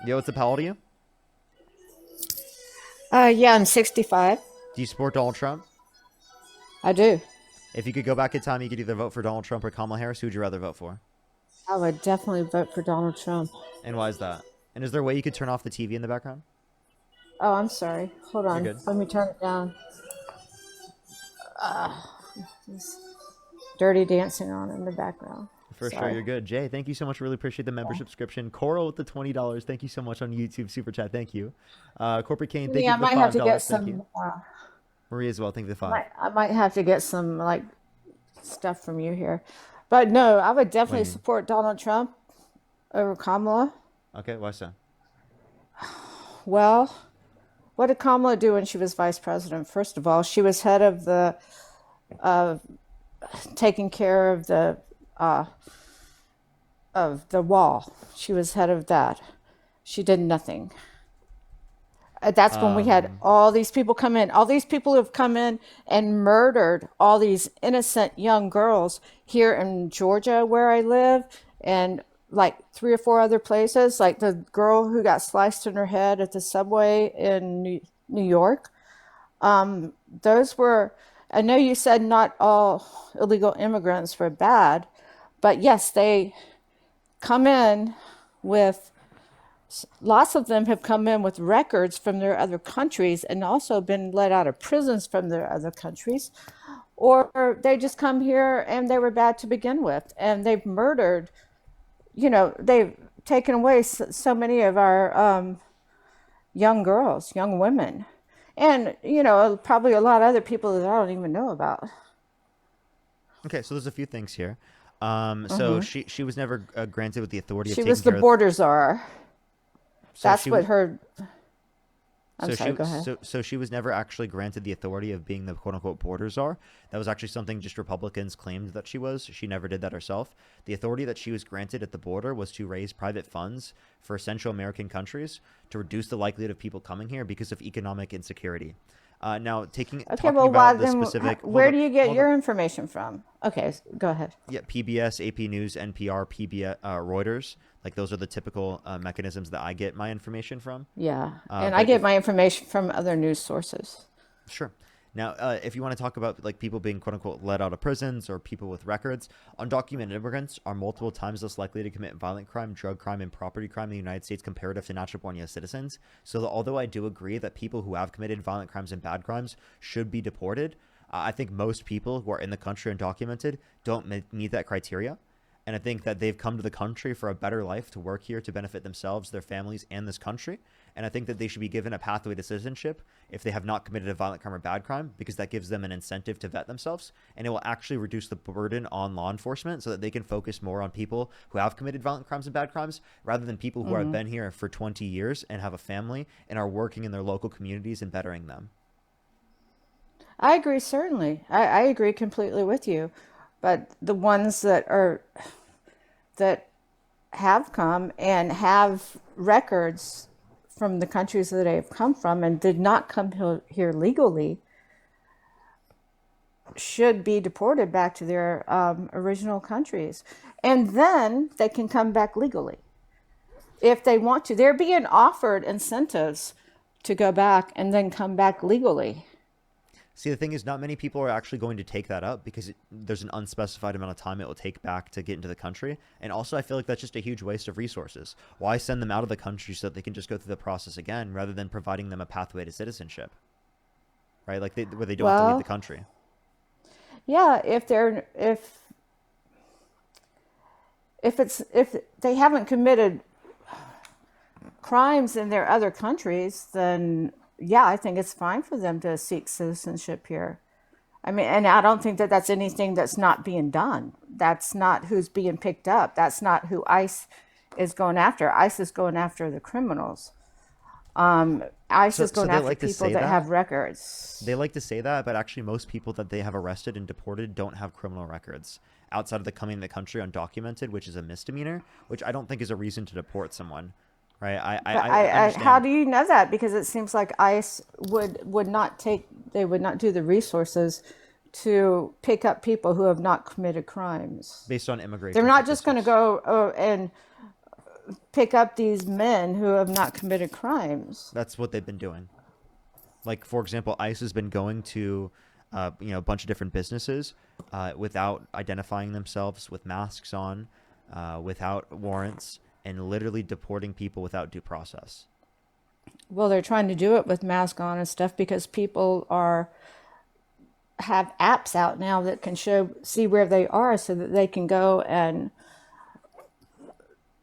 Yo, what's up? How old are you? Yeah, I'm 65. Do you support Donald Trump? I do. If you could go back in time, you could either vote for Donald Trump or Kamala Harris. Who would you rather vote for? I would definitely vote for Donald Trump. And why is that? And is there a way you could turn off the TV in the background? Oh, I'm sorry. Hold You're on. good. Let me turn it down. There's Dirty Dancing on in the background. For sure, Sorry. you're good. Jay, thank you so much. Really appreciate the membership subscription. Coral with the $20. Thank you so much on YouTube Super Chat. Thank you. Corporate Kane, thank you Yeah, I for the might have $5. to get Thank you. some. Marie as well. Thank you for the five. I might have to get some like stuff from you here, but no, I would What do definitely you mean? support Donald Trump over Kamala. Okay, why so? Well, what did Kamala do when she was vice president? First of all, she was head of the taking care uh, of the wall. She was head of that. She did nothing. That's when we had Um, all these people come in. All these people have come in and murdered all these innocent young girls here in Georgia, where I live, and like three or four other places. Like the girl who got sliced in her head at the subway in New York. Those were, I know you said not all illegal immigrants were bad, but yes, they come in with lots of them have come in with records from their other countries and also been let out of prisons from their other countries, or they just come here and they were bad to begin with and they've murdered, they've taken away so many of our young girls, young women, and probably a lot of other people that I don't even know about. okay, so there's a few things here. So she was never granted with the authority of She taking was the care of. border czar. So That's she what was. her. I'm So sorry, she go ahead. so she was never actually granted the authority of being the quote unquote border czar. That was actually something just Republicans claimed that she was. She never did that herself. The authority that she was granted at the border was to raise private funds for Central American countries to reduce the likelihood of people coming here because of economic insecurity. Now, Okay, talking well, why about the then? specific, hold Where up, do you get hold up. your information from? Okay, go ahead. Yeah, PBS, AP News, NPR, PBS, Reuters. Like those are the typical mechanisms that I get my information from. Yeah, and I But get if my information from other news sources. Sure. Now, if you want to talk about like people being quote unquote let out of prisons or people with records, undocumented immigrants are multiple times less likely to commit violent crime, drug crime, and property crime in the United States comparative to natural born U.S. citizens. So, although I do agree that people who have committed violent crimes and bad crimes should be deported, I think most people who are in the country undocumented don't meet that criteria. And I think that they've come to the country for a better life, to work here, to benefit themselves, their families, and this country. And I think that they should be given a pathway to citizenship if they have not committed a violent crime or bad crime, because that gives them an incentive to vet themselves. And it will actually reduce the burden on law enforcement so that they can focus more on people who have committed violent crimes and bad crimes rather than people who have been here for 20 years and have a family and are working in their local communities and bettering them. I agree, certainly. I agree completely with you. But the ones that have come and have records from the countries that they've come from and did not come here legally should be deported back to their original countries. And then they can come back legally if they want to. They're being offered incentives to go back and then come back legally. See, the thing is, not many people are actually going to take that up because there's an unspecified amount of time it will take back to get into the country. And also, I feel like that's just a huge waste of resources. Why send them out of the country so that they can just go through the process again rather than providing them a pathway to citizenship, right? Like where they don't have to leave the Well, country. yeah, if they haven't committed crimes in their other countries, then yeah, I think it's fine for them to seek citizenship here. I mean, and I don't think that that's anything that's not being done. That's not who's being picked up. That's not who ICE is going after. ICE is going after the criminals. ICE So, is so going they after like to people say that that. have records. They like to say that, but actually, most people that they have arrested and deported don't have criminal records outside of the coming to the country undocumented, which is a misdemeanor, which I don't think is a reason to deport someone, right? But I how understand. do you know that? Because it seems like ICE would not take, they would not do the resources to pick up people who have not committed crimes. Based on They're immigration not just going to statistics. go and pick up these men who have not committed crimes. That's what they've been doing. Like, for example, ICE has been going to, a bunch of different businesses without identifying themselves, with masks on, without warrants, and literally deporting people without due process. Well, they're trying to do it with mask on and stuff because people are have apps out now that can see where they are so that they can go and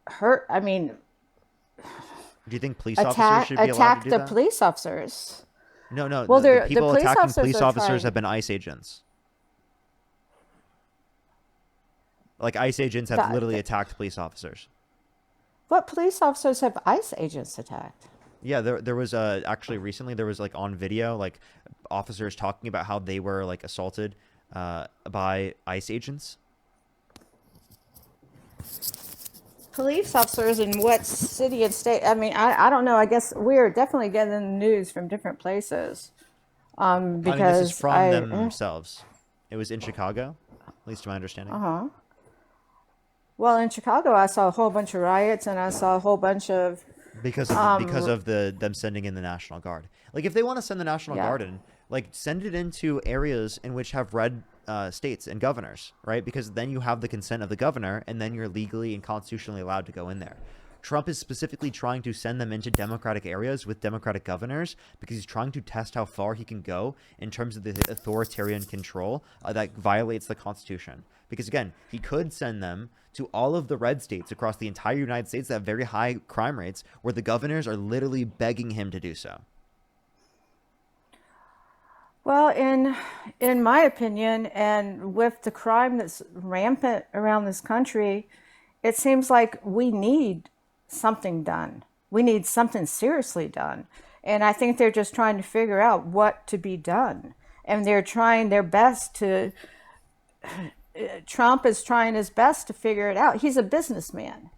hurt. I mean, Do you think police officers should be allowed attack to do the that? police officers. No, no. Well, The the people police attacking officers police are officers trying. have been ICE agents. Like, ICE agents have literally The, attacked police officers. what police officers have ICE agents attacked? Yeah, there was actually recently there was like on video like officers talking about how they were like assaulted by ICE agents. Police officers in what city and state? I mean, I don't know. I guess we're definitely getting the news from different places. I mean, this is Because from themselves. It was in Chicago, at least to my understanding. well, in Chicago, I saw a whole bunch of riots and I saw a whole bunch of, Because of them sending in the National Guard. Like, if they want to send the National yeah. Guard in, like, send it into areas in which have red states and governors, right? Because then you have the consent of the governor, and then you're legally and constitutionally allowed to go in there. Trump is specifically trying to send them into Democratic areas with Democratic governors because he's trying to test how far he can go in terms of the authoritarian control that violates the Constitution. Because, again, he could send them to all of the red states across the entire United States that have very high crime rates where the governors are literally begging him to do so. Well, in my opinion, and with the crime that's rampant around this country, it seems like we need something done. We need something seriously done. And I think they're just trying to figure out what to be done. And they're trying their best to, Trump is trying his best to figure it out. He's a businessman,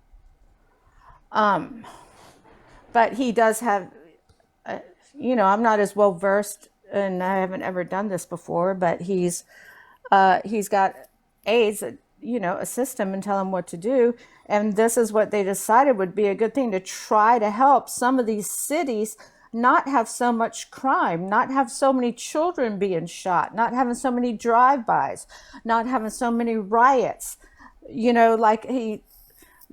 but he does have, I'm not as well versed and I haven't ever done this before, but he's got aides that assist him and tell him what to do. And this is what they decided would be a good thing to try to help some of these cities not have so much crime, not have so many children being shot, not having so many drive-bys, not having so many riots.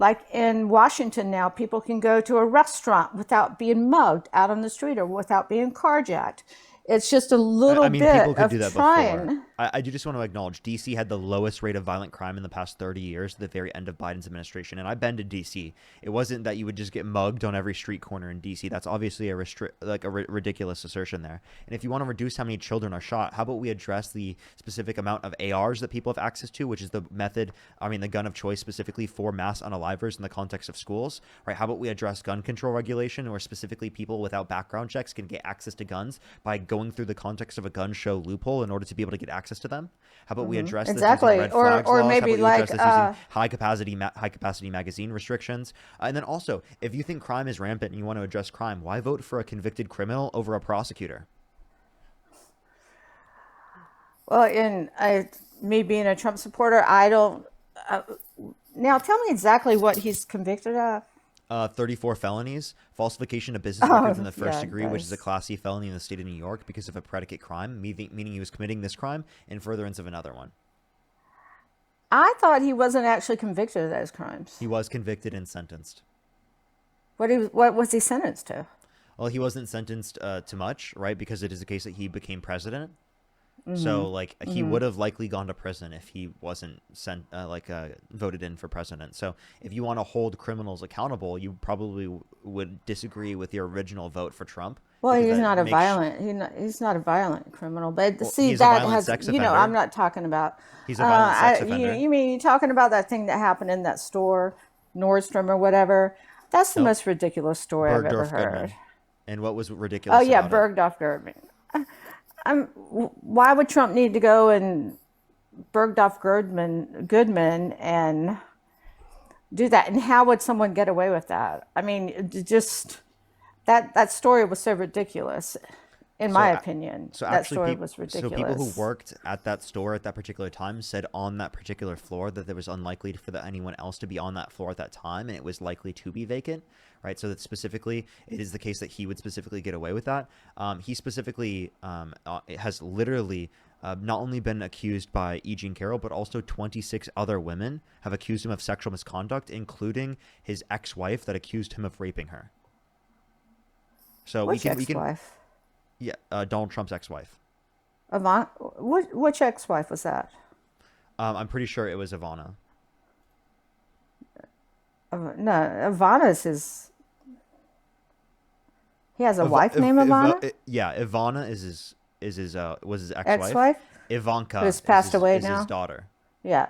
Like in Washington now, people can go to a restaurant without being mugged out on the street or without being carjacked. It's just a little Mean, people bit could of do that before. trying. I do just want to acknowledge DC had the lowest rate of violent crime in the past 30 years, at the very end of Biden's administration. And I've been to DC. It wasn't that you would just get mugged on every street corner in DC. That's obviously a ridiculous assertion there. And if you want to reduce how many children are shot, how about we address the specific amount of ARs that people have access to, which is the gun of choice specifically for mass unalivers in the context of schools, right? How about we address gun control regulation, where specifically people without background checks can get access to guns by going through the context of a gun show loophole in order to be able to get access to them? How about we address this Exactly. using red flags laws? Maybe How about we like address this using high capacity magazine restrictions? And then also, if you think crime is rampant and you want to address crime, why vote for a convicted criminal over a prosecutor? Well, me being a Trump supporter, I don't. Uh, Now, tell me exactly what he's convicted of. 34 felonies, falsification of business records in the first Yeah, degree, which is a guys. Class C felony in the state of New York because of a predicate crime, meaning he was committing this crime in furtherance of another one. I thought he wasn't actually convicted of those crimes. He was convicted and sentenced. What was he sentenced to? Well, he wasn't sentenced to much, right? Because it is the case that he became president. So, like, he would have likely gone to prison if he wasn't voted in for president. So, if you want to hold criminals accountable, you probably would disagree with your original vote for Trump. Well, because he's that not a makes- violent. He's not a violent criminal. But Well, see, he's a that violent has. sex offender. I'm not talking about. He's a violent sex You, offender. you mean you're talking about that thing that happened in that store, Nordstrom or whatever? That's the Nope. most ridiculous story I've ever Bergdorf heard. Goodman. And what was ridiculous Oh yeah, about it? Bergdorf Goodman. Why would Trump need to go and Bergdorf Goodman and do that? And how would someone get away with that? I mean, just that story was so ridiculous. in So, my a- opinion. so That actually, story was so people who ridiculous. worked at that store at that particular time said on that particular floor that there was unlikely for anyone else to be on that floor at that time, and it was likely to be vacant, right? So that specifically, it is the case that he would specifically get away with that. He specifically has literally not only been accused by E. Jean Carroll, but also 26 other women have accused him of sexual misconduct, including his ex-wife that accused him of raping her. So Which we can ex-wife? yeah, Donald Trump's ex-wife. Which ex-wife was that? I'm pretty sure it was Ivana. No, Ivana's his. He has a wife Iv- named Iv- Ivana, yeah, Ivana is his was his ex-wife. ex-wife, Ivanka who's passed away is his now. daughter. Yeah.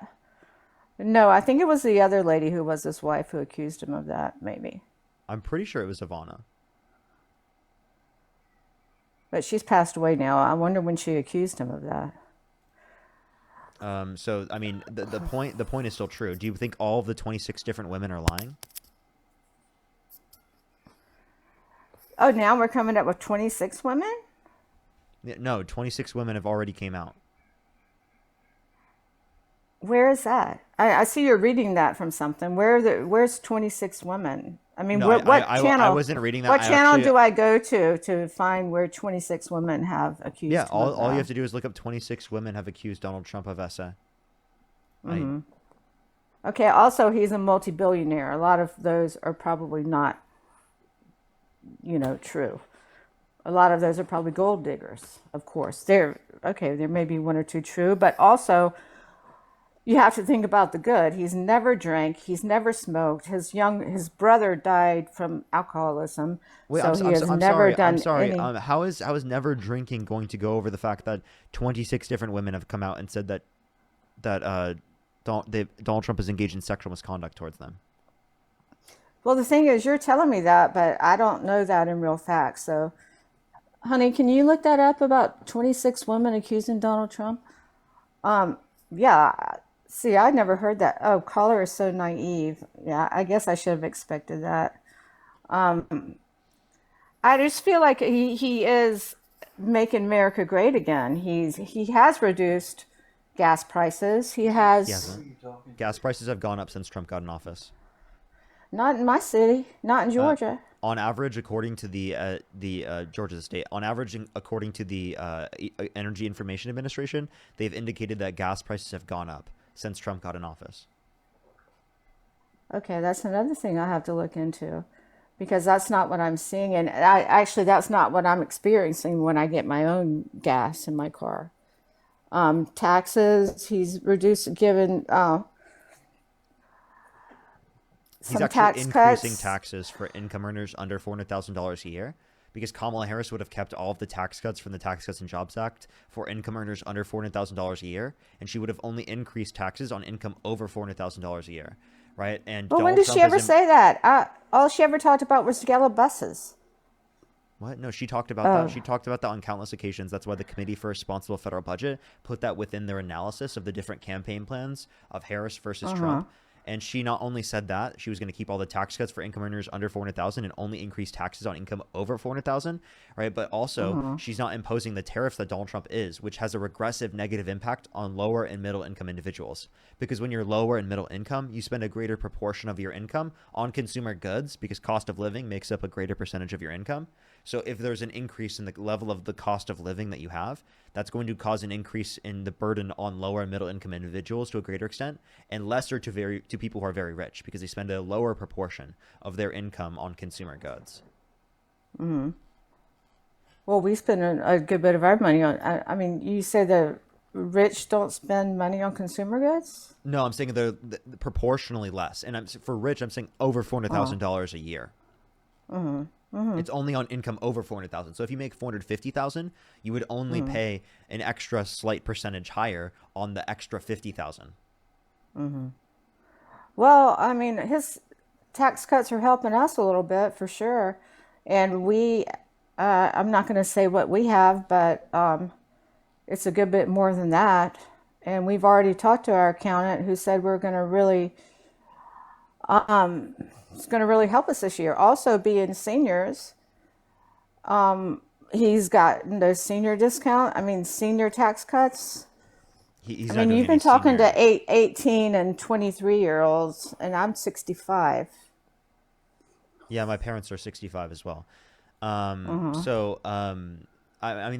No, I think it was the other lady who was his wife who accused him of that, maybe. I'm pretty sure it was Ivana. But she's passed away now. I wonder when she accused him of that. So I mean, the point is still true. Do you think all of the 26 different women are lying? Oh, now we're coming up with 26 women? No, 26 women have already came out. Where is that? I see you're reading that from something. Where's 26 women? I mean, No, what I channel? wasn't reading that. What I channel actually do I go to find where 26 women have yeah. accused him of All you that? have to do is look up 26 women have accused Donald Trump of SA. I Okay, also he's a multi-billionaire. A lot of those are probably not, true. A lot of those are probably gold diggers, of course. There may be one or two true, but also you have to think about the good. He's never drank, he's never smoked. His brother died from alcoholism, Wait, so he has I'm never sorry. I'm done sorry. any. How is never drinking going to go over the fact that 26 different women have come out and said that Donald Trump is engaged in sexual misconduct towards them? Well, the thing is, you're telling me that, but I don't know that in real fact. So, honey, can you look that up about 26 women accusing Donald Trump? Yeah. See, I never heard that. Oh, caller is so naive. Yeah, I guess I should have expected that. I just feel like he is making America great again. He has reduced gas prices. He He has hasn't. Gas prices have gone up since Trump got in office. not in my city, not in Uh, Georgia. on average, according to the Georgia state, on average, according to the Energy Information Administration, they've indicated that gas prices have gone up since Trump got in office. Okay, that's another thing I have to look into because that's not what I'm seeing, and that's not what I'm experiencing when I get my own gas in my car. Taxes, he's reduced, given He's some actually tax increasing cuts. taxes for income earners under $400,000 a year because Kamala Harris would have kept all of the tax cuts from the Tax Cuts and Jobs Act for income earners under $400,000 a year, and she would have only increased taxes on income over $400,000 a year, right? And But when Donald did she Trump is ever in say that? All she ever talked about was yellow buses. what? No, she talked about that. Oh, She talked about that on countless occasions. That's why the Committee for Responsible Federal Budget put that within their analysis of the different campaign plans of Harris versus uh-huh, Trump. And she not only said that she was going to keep all the tax cuts for income earners under 400,000 and only increase taxes on income over 400,000, right? But also uh-huh. she's not imposing the tariffs that Donald Trump is, which has a regressive negative impact on lower and middle income individuals. Because when you're lower and middle income, you spend a greater proportion of your income on consumer goods because cost of living makes up a greater percentage of your income. So if there's an increase in the level of the cost of living that you have, that's going to cause an increase in the burden on lower and middle income individuals to a greater extent, and lesser to people who are very rich because they spend a lower proportion of their income on consumer goods. Well, we spend a good bit of our money on. I mean, you say the rich don't spend money on consumer goods? No, I'm saying they're proportionally less, and for rich, I'm saying over $400,000 a year. It's only on income over 400,000. So if you make 450,000, you would only pay an extra slight percentage higher on the extra 50,000. Well, I mean, his tax cuts are helping us a little bit for sure. And I'm not going to say what we have, but it's a good bit more than that. And we've already talked to our accountant who said it's going to really help us this year. Also, being seniors, He's got no senior discount. I mean, senior tax cuts. He's I not mean, doing you've any been talking to senior. 18 and 23-year-olds, and I'm 65. Yeah, my parents are 65 as well. I mean,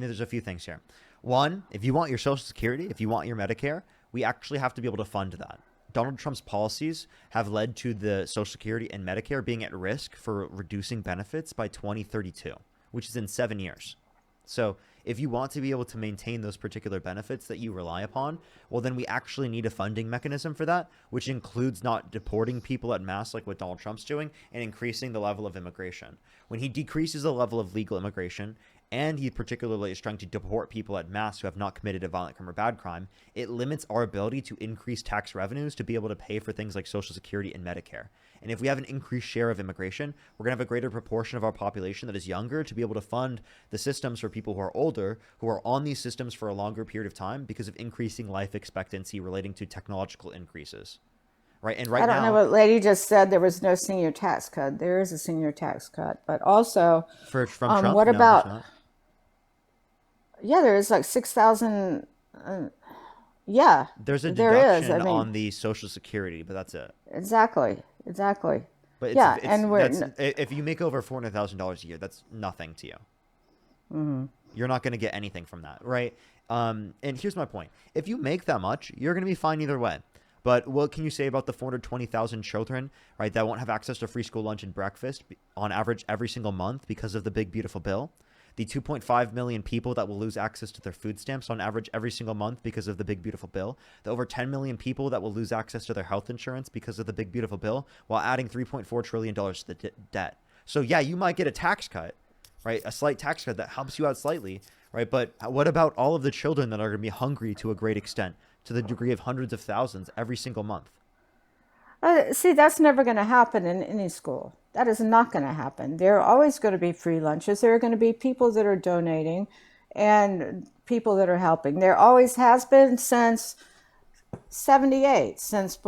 there's a few things here. One, if you want your Social Security, if you want your Medicare, we actually have to be able to fund that. Donald Trump's policies have led to the Social Security and Medicare being at risk for reducing benefits by 2032, which is in 7 years. So if you want to be able to maintain those particular benefits that you rely upon, well, then we actually need a funding mechanism for that, which includes not deporting people at mass like what Donald Trump's doing and increasing the level of immigration. When he decreases the level of legal immigration, and he particularly is trying to deport people at mass who have not committed a violent crime or bad crime, it limits our ability to increase tax revenues to be able to pay for things like Social Security and Medicare. And if we have an increased share of immigration, we're going to have a greater proportion of our population that is younger to be able to fund the systems for people who are older, who are on these systems for a longer period of time because of increasing life expectancy relating to technological increases. Right. And I right don't know now, what lady just said there was no senior tax cut. There is a senior tax cut, but also, from Trump, what no, there's about? not. Yeah, there is like 6,000. Yeah, There's a there is. I deduction mean, on the Social Security, but that's it. exactly, exactly. But Yeah, it's and that's if you make over $400,000 a year, that's nothing to you. You're not going to get anything from that, right? And here's my point: if you make that much, you're going to be fine either way. But what can you say about the 420,000 children, right, that won't have access to free school lunch and breakfast on average every single month because of the big beautiful bill? The 2.5 million people that will lose access to their food stamps on average every single month because of the big beautiful bill, the over 10 million people that will lose access to their health insurance because of the big beautiful bill, while adding $3.4 trillion to the debt. So yeah, you might get a tax cut, right? A slight tax cut that helps you out slightly, right? But what about all of the children that are going to be hungry to a great extent, to the degree of hundreds of thousands every single month? see, that's never going to happen in any school. That is not going to happen. There are always going to be free lunches. There are going to be people that are donating and people that are helping. There always has been since 78, since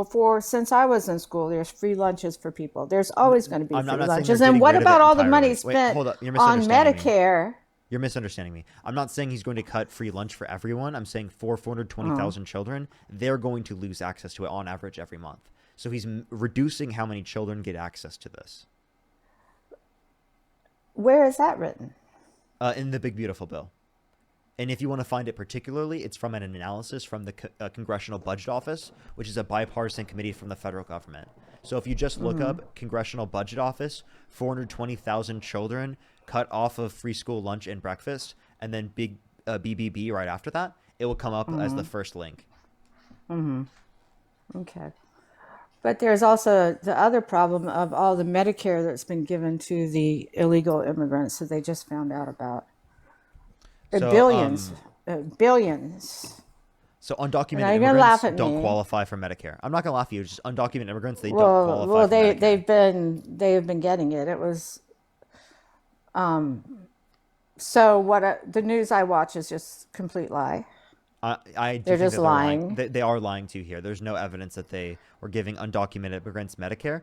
I was in school. There's free lunches for people. There's always going to be I'm free not saying they're lunches. And getting what rid of it about all the money entirely. Wait, spent hold up. You're on misunderstanding me. Medicare? You're misunderstanding me. I'm not saying he's going to cut free lunch for everyone. I'm saying for 420,000 children, they're going to lose access to it on average every month. So he's reducing how many children get access to this Where is that written? in the Big Beautiful Bill. And if you want to find it particularly, it's from an analysis from the Congressional Budget Office, which is a bipartisan committee from the federal government. So if you just look up Congressional Budget Office, 420,000 children cut off of free school lunch and breakfast, and then big BBB right after that, it will come up as the first link. Okay. But there's also the other problem of all the Medicare that's been given to the illegal immigrants that they just found out about. So, Billions, billions. so And undocumented are you gonna immigrants laugh at don't me? qualify for Medicare. I'm not gonna laugh at you. Just undocumented immigrants, they don't Well, qualify well, for Medicare. they have been getting it. It was so what the news I watch is just complete lie. I do They're think just that they're lying. lying. They are lying to you here. There's no evidence that they were giving undocumented immigrants Medicare.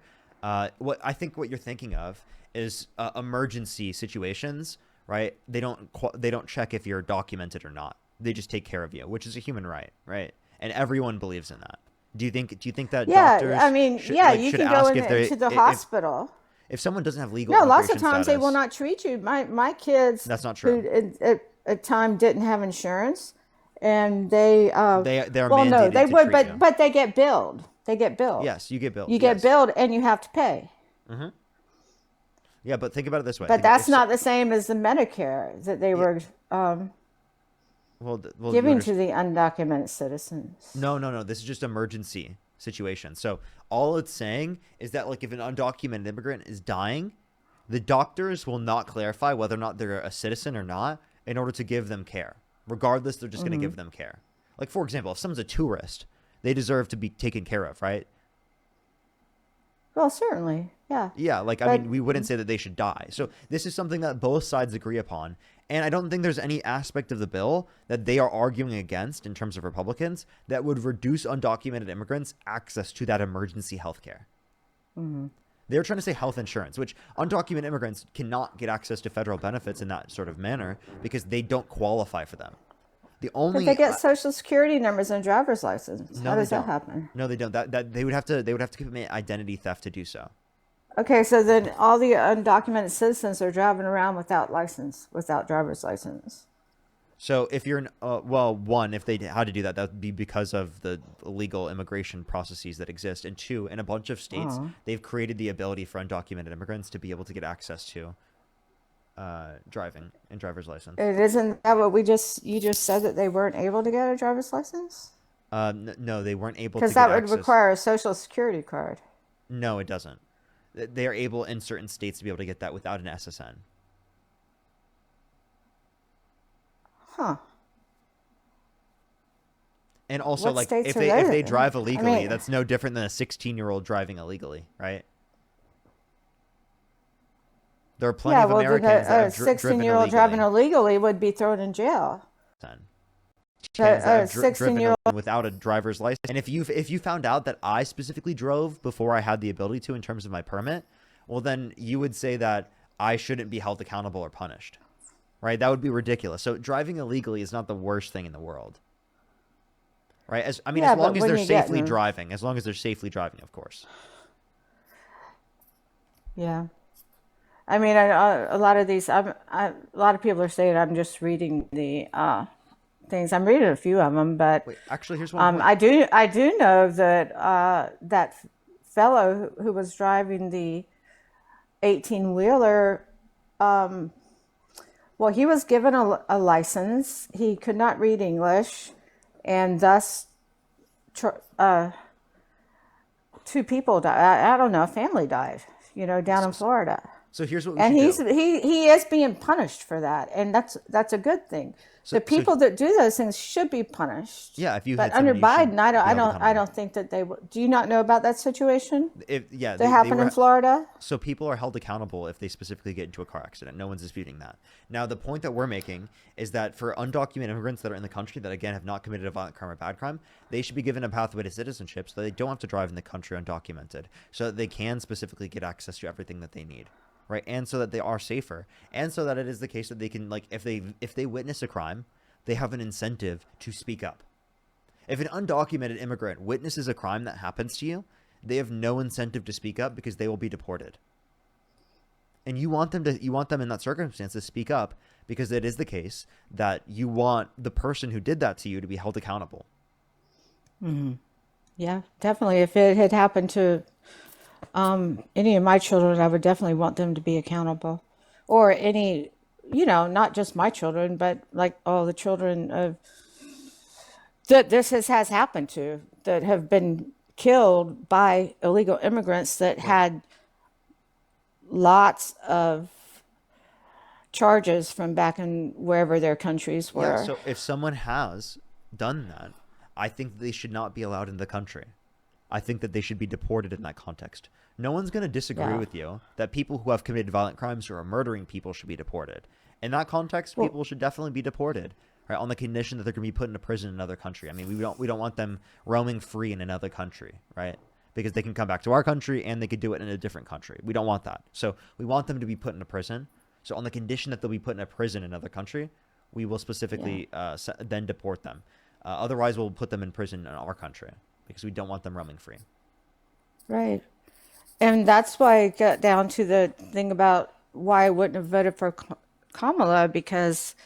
What you're thinking of is emergency situations, right? They don't check if you're documented or not. They just take care of you, which is a human right, right? And everyone believes in that. Do you think that Yeah, doctors I mean, should yeah, you should can go ask if they into the if hospital. if someone doesn't have legal No, lots of immigration times they will status? not treat you. My kids That's not who true. at time didn't have insurance, and they They are well, no, mandated they to would, treat but you. they get billed. They get billed. Yes, you get billed. You get Yes. billed, and you have to pay. Yeah, but think about it this way. But Think about, that's not the same as the Medicare that they yeah, were well, you giving to understand. the undocumented citizens. No, no, no. This is just emergency situation. So all it's saying is that like if an undocumented immigrant is dying, the doctors will not clarify whether or not they're a citizen or not in order to give them care. Regardless, they're just going to give them care. Like for example, if someone's a tourist, they deserve to be taken care of, right? Well, certainly, yeah. Yeah, like I But mean, we wouldn't say that they should die. So this is something that both sides agree upon, and I don't think there's any aspect of the bill that they are arguing against in terms of Republicans that would reduce undocumented immigrants access to that emergency health care. They're trying to say health insurance, which undocumented immigrants cannot get access to federal benefits in that sort of manner because they don't qualify for them. The But they only get social security numbers and driver's license. no, How they does that don't. happen? No, they don't. That they would have to commit identity theft to do so. Okay, so then all the undocumented citizens are driving around without license, without driver's license. So if you're well, one, if they had to do that, that would be because of the illegal immigration processes that exist, and two, in a bunch of states, Oh. they've created the ability for undocumented immigrants to be able to get access to driving and driver's license. It isn't that what you just said that they weren't able to get a driver's license? No, they weren't able to Because get that would access. require a social security card. No, it doesn't. They are able in certain states to be able to get that without an SSN. Huh. And also, What like, states if are they they? drive I illegally, mean, that's no different than a 16-year-old driving illegally, right? There are plenty yeah, of well, then Americans that a have driven 16-year-old driving illegally. illegally would be thrown in jail. Americans that A have driven 16-year-old. without a driver's license. And if you found out that I specifically drove before I had the ability to in terms of my permit, well, then you would say that I shouldn't be held accountable or punished, right? That would be ridiculous. So driving illegally is not the worst thing in the world, right? As Yeah, long but as when they're you get safely in, driving, as long as they're safely driving, of course. yeah. I mean, a lot of these, a lot of people are saying I'm just reading the things. I'm reading a few of them, but Wait, actually, here's one point. I do know that that fellow who was driving the 18 wheeler, well, he was given a license. He could not read English, and thus two people died. I don't know, a family died, down in Florida. So here's what we And should do. he is being punished for that, and that's a good thing. So The people that do those things should be punished. yeah, if you But hit under someone, you should Biden, I don't be I held don't I accountable. don't think that they would. Do you not know about that situation Yeah, that they happened in were. Florida? So people are held accountable if they specifically get into a car accident. No one's disputing that. Now, the point that we're making is that for undocumented immigrants that are in the country that, again, have not committed a violent crime or bad crime, they should be given a pathway to citizenship so they don't have to drive in the country undocumented, so that they can specifically get access to everything that they need, right? And so that they are safer, and so that it is the case that they can, like, if they witness a crime, they have an incentive to speak up. If an undocumented immigrant witnesses a crime that happens to you, they have no incentive to speak up because they will be deported. And you want them in that circumstance to speak up because it is the case that you want the person who did that to you to be held accountable. Yeah, definitely. If it had happened to any of my children, I would definitely want them to be accountable, or any, not just my children, but like all the children of that this has happened to, that have been killed by illegal immigrants that Right. had lots of charges from back in wherever their countries Yeah, were. so if someone has done that, I think they should not be allowed in the country. I think that they should be deported in that context. No one's going to disagree Yeah. with you that people who have committed violent crimes or are murdering people should be deported. In that context, Well, people should definitely be deported, right? On the condition that they're going to be put into prison in another country. I mean, we don't want them roaming free in another country, right? Because they can come back to our country and they could do it in a different country. We don't want that. So we want them to be put into prison. So on the condition that they'll be put in a prison in another country, we will yeah, specifically then deport them. Otherwise, we'll put them in prison in our country because we don't want them roaming free. right. And that's why I got down to the thing about why I wouldn't have voted for Kamala, because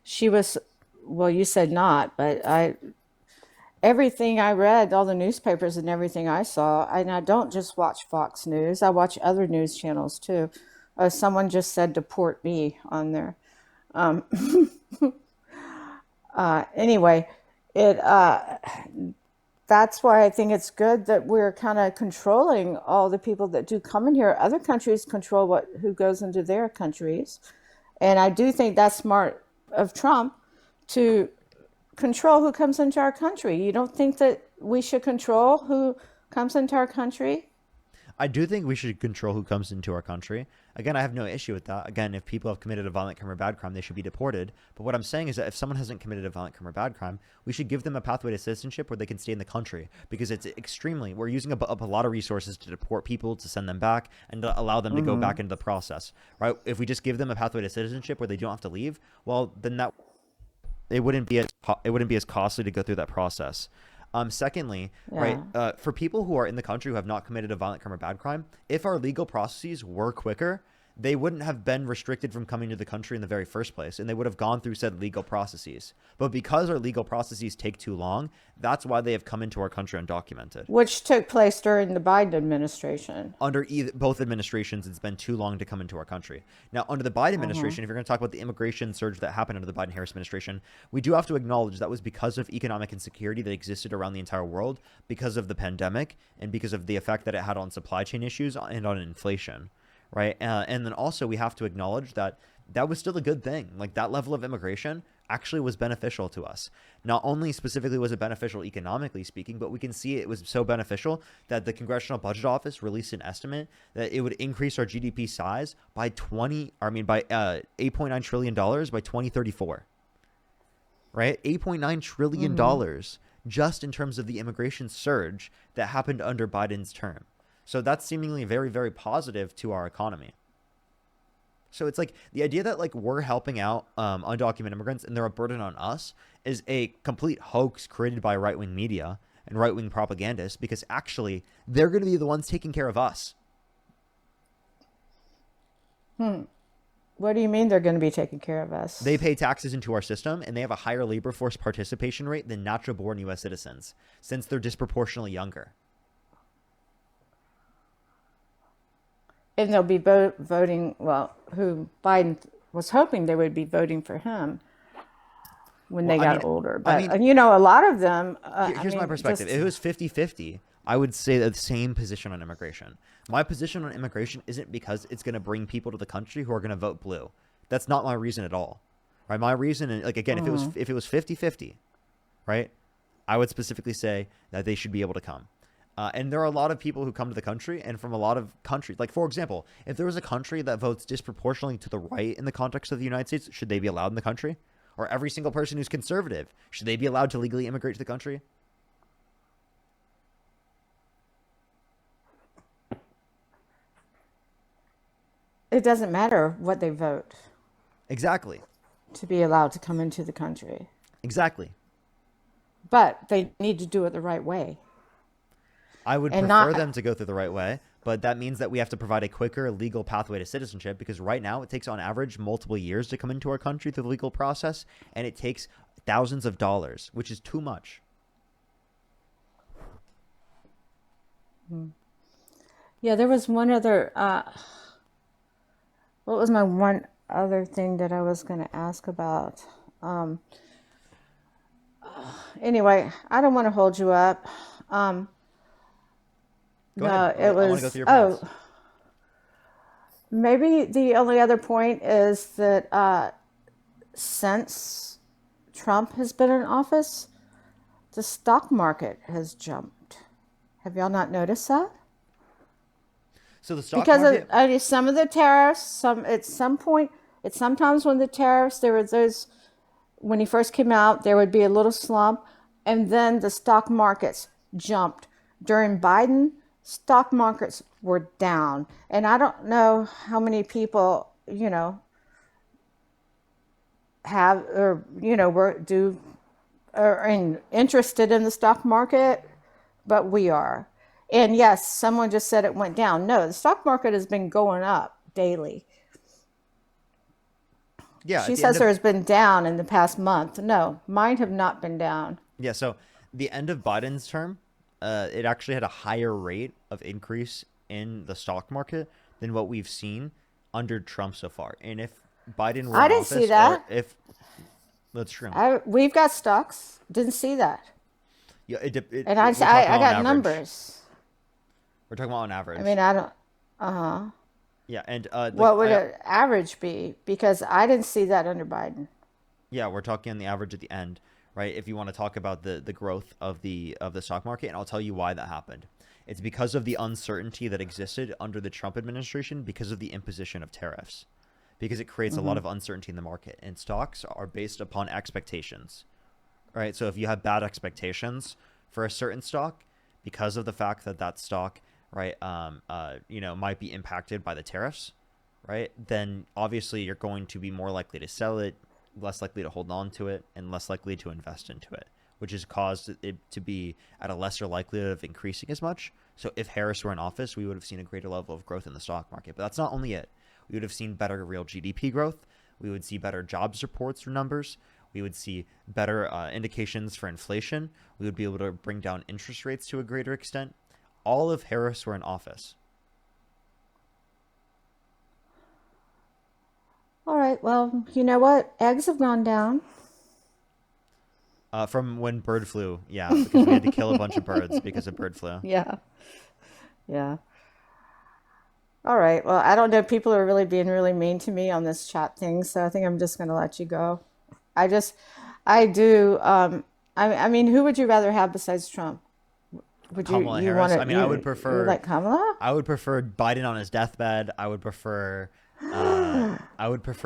she was, well, you said not, but everything I read, all the newspapers and everything I saw, and I don't just watch Fox News, I watch other news channels too. Someone just said deport me on there. Anyway, it that's why I think it's good that we're kind of controlling all the people that do come in here. Other countries control who goes into their countries, and I do think that's smart of Trump to control who comes into our country. You don't think that we should control who comes into our country? I do think we should control who comes into our country. Again, I have no issue with that. Again, if people have committed a violent crime or bad crime, they should be deported. But what I'm saying is that if someone hasn't committed a violent crime or bad crime, we should give them a pathway to citizenship where they can stay in the country, because we're using up a lot of resources to deport people, to send them back, and to allow them to go back into the process, right? If we just give them a pathway to citizenship where they don't have to leave, well, then that it wouldn't be as costly to go through that process. Secondly, right, for people who are in the country who have not committed a violent crime or bad crime, if our legal processes were quicker, they wouldn't have been restricted from coming to the country in the very first place, and they would have gone through said legal processes. But because our legal processes take too long, that's why they have come into our country undocumented. Which took place during the Biden administration. Under both administrations, it's been too long to come into our country. Now, under the Biden administration, if you're going to talk about the immigration surge that happened under the Biden-Harris administration, we do have to acknowledge that was because of economic insecurity that existed around the entire world, because of the pandemic, and because of the effect that it had on supply chain issues and on inflation. Right. And then also we have to acknowledge that that was still a good thing. Like, that level of immigration actually was beneficial to us. Not only specifically was it beneficial economically speaking, but we can see it was so beneficial that the Congressional Budget Office released an estimate that it would increase our GDP size by $8.9 trillion by 2034. Right. $8.9 trillion just in terms of the immigration surge that happened under Biden's term. So that's seemingly very, very positive to our economy. So it's like the idea that like we're helping out undocumented immigrants and they're a burden on us is a complete hoax created by right-wing media and right-wing propagandists, because actually they're going to be the ones taking care of us. What do you mean they're going to be taking care of us? They pay taxes into our system, and they have a higher labor force participation rate than natural-born U.S. citizens, since they're disproportionately younger. And they'll be voting, well, who Biden was hoping they would be voting for him when they got older. But, a lot of them... here's my perspective. If it was 50-50, I would say the same position on immigration. My position on immigration isn't because it's going to bring people to the country who are going to vote blue. That's not my reason at all. Right? My reason, like, again, if it was 50-50, right, I would specifically say that they should be able to come. And there are a lot of people who come to the country and from a lot of countries. Like, for example, if there was a country that votes disproportionately to the right in the context of the United States, should they be allowed in the country? Or every single person who's conservative, should they be allowed to legally immigrate to the country? It doesn't matter what they vote. Exactly. To be allowed to come into the country. Exactly. But they need to do it the right way. I would prefer them to go through the right way, but that means that we have to provide a quicker legal pathway to citizenship, because right now it takes on average multiple years to come into our country through the legal process, and it takes thousands of dollars, which is too much. Yeah, there was one other, what was my one other thing that I was going to ask about? Anyway, I don't want to hold you up. Go ahead. It was, I want to go through your points. Maybe the only other point is that since Trump has been in office, the stock market has jumped. Have y'all not noticed that? So the stock Because market... of some of the tariffs, sometimes when the tariffs, there were those, when he first came out, there would be a little slump, and then the stock markets jumped. During Biden, stock markets were down. And I don't know how many people, have, or, are interested in the stock market, but we are. And yes, someone just said it went down. No, the stock market has been going up daily. Yeah, she says there has been down in the past month. No, mine have not been down. Yeah, so the end of Biden's term, it actually had a higher rate of increase in the stock market than what we've seen under Trump so far. And if Biden were I in didn't office, see that. or if that's true. We've got stocks. Didn't see that. Yeah, and I got numbers. We're talking about on average. I mean, I don't. Yeah, and what would an average be? Because I didn't see that under Biden. Yeah, we're talking on the average at the end, right? If you want to talk about the growth of the stock market, and I'll tell you why that happened. It's because of the uncertainty that existed under the Trump administration because of the imposition of tariffs, because it creates a lot Mm-hmm. of uncertainty in the market. And stocks are based upon expectations, right? So if you have bad expectations for a certain stock, because of the fact that that stock, right, might be impacted by the tariffs, right, then obviously you're going to be more likely to sell it, less likely to hold on to it, and less likely to invest into it, which has caused it to be at a lesser likelihood of increasing as much. So if Harris were in office, we would have seen a greater level of growth in the stock market. But that's not only it. We would have seen better real GDP growth. We would see better jobs reports or numbers. We would see better indications for inflation. We would be able to bring down interest rates to a greater extent. All if Harris were in office. All right. Well, you know what? Eggs have gone down. From when bird flu, yeah, because we had to kill a bunch of birds because of bird flu. Yeah. Yeah. All right. Well, I don't know. People are really being really mean to me on this chat thing, so I think I'm just going to let you go. I just, I do. I mean, who would you rather have besides Trump? Would you Kamala you want Harris. I to mean, you like Kamala? I would prefer Biden on his deathbed. I would prefer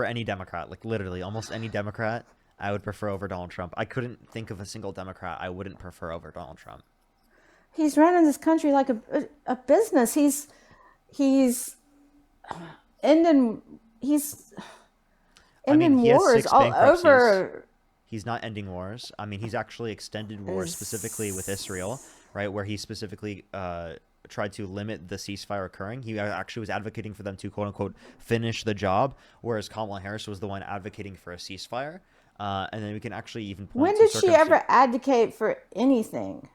any Democrat, like literally almost any Democrat. I would prefer over Donald Trump. I couldn't think of a single Democrat I wouldn't prefer over Donald Trump. He's running this country like a business. He's ending he's I mean, ending he has wars six all bankruptcies. over. He's not ending wars. I mean, he's actually extended wars specifically with Israel, Is right? Where he specifically tried to limit the ceasefire occurring. He actually was advocating for them to quote unquote finish the job, whereas Kamala Harris was the one advocating for a ceasefire. And then we can actually even point when to did she ever advocate for anything?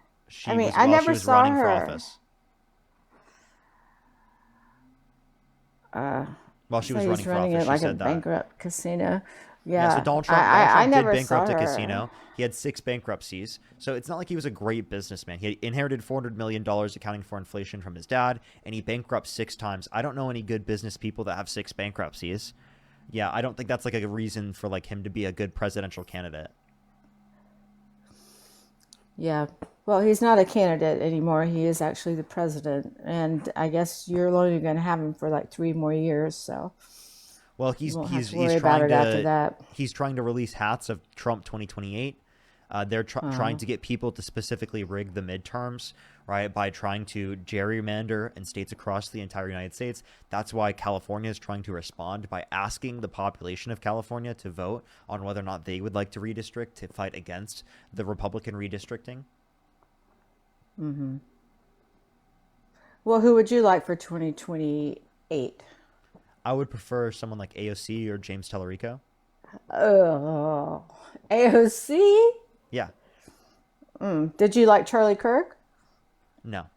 I she mean, was I while she never was saw running for her. office. Uh, While she so was running he's for running office, it she like a said that. bankrupt casino. Yeah, so Yeah, Donald I Trump did never saw bankrupt a her. casino. He had six bankruptcies. So it's not like he was a great businessman. He inherited $400 million accounting for inflation from his dad, and he bankrupt six times. I don't know any good business people that have six bankruptcies. Yeah, I don't think that's like a reason for like him to be a good presidential candidate. Yeah. Well, he's not a candidate anymore. He is actually the president, and I guess you're only going to have him for like 3 more years, so Well, you won't have to worry about it after that. he's trying to release hats of Trump 2028. They're trying Uh, to get people to specifically rig the midterms, right, by trying to gerrymander in states across the entire United States. That's why California is trying to respond by asking the population of California to vote on whether or not they would like to redistrict to fight against the Republican redistricting. well, who would you like for 2028? I would prefer someone like AOC or James Tallarico. Oh, AOC? Yeah, Did you like Charlie Kirk? no.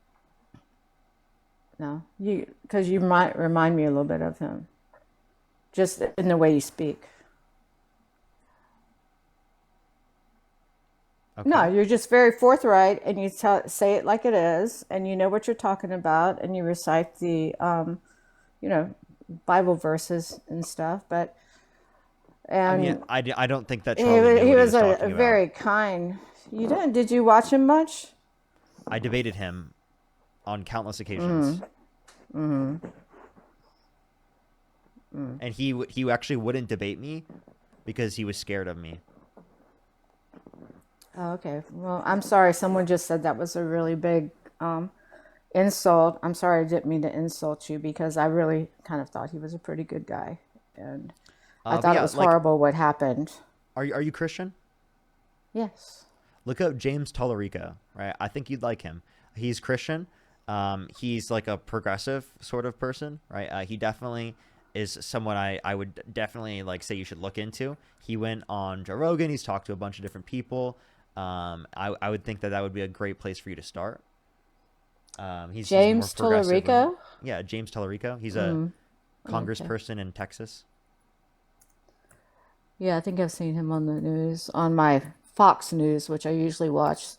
No, because you might remind me a little bit of him, just in the way you speak. No, Okay. you're just very forthright, and you say it like it is, and you know what you're talking about, and you recite the, you know, Bible verses and stuff. But I mean, and I don't think that Charlie knew he what he was was a talking about. very kind. You didn't? Did you watch him much? I debated him on countless occasions. And he actually wouldn't debate me because he was scared of me. Oh, okay. Well, I'm sorry. Someone just said that was a really big insult. I'm sorry, I didn't mean to insult you because I really kind of thought he was a pretty good guy, and I But thought it yeah, was like, horrible what happened. are you Christian? Yes. Look up James Tallarico, right? I think you'd like him. He's Christian. He's like a progressive sort of person, right? He definitely is someone I would definitely like say you should look into. He went on Joe Rogan. He's talked to a bunch of different people. I would think that that would be a great place for you to start. He's more James progressive leaning. Tallarico. Yeah, James Tallarico. He's a Okay. congressperson in Texas. Yeah, I think I've seen him on the news, on my Fox News, which I usually watch.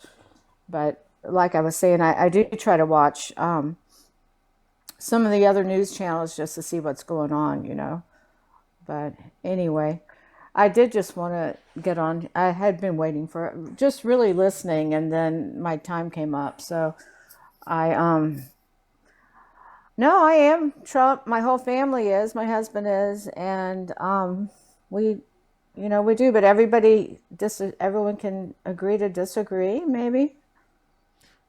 But like I was saying, I do try to watch some of the other news channels just to see what's going on, you know. But anyway, I did just want to get on. I had been waiting for just really listening, and then my time came up. So I no, I am Trump. My whole family is. My husband is, and we, we do. But everyone can agree to disagree. Maybe.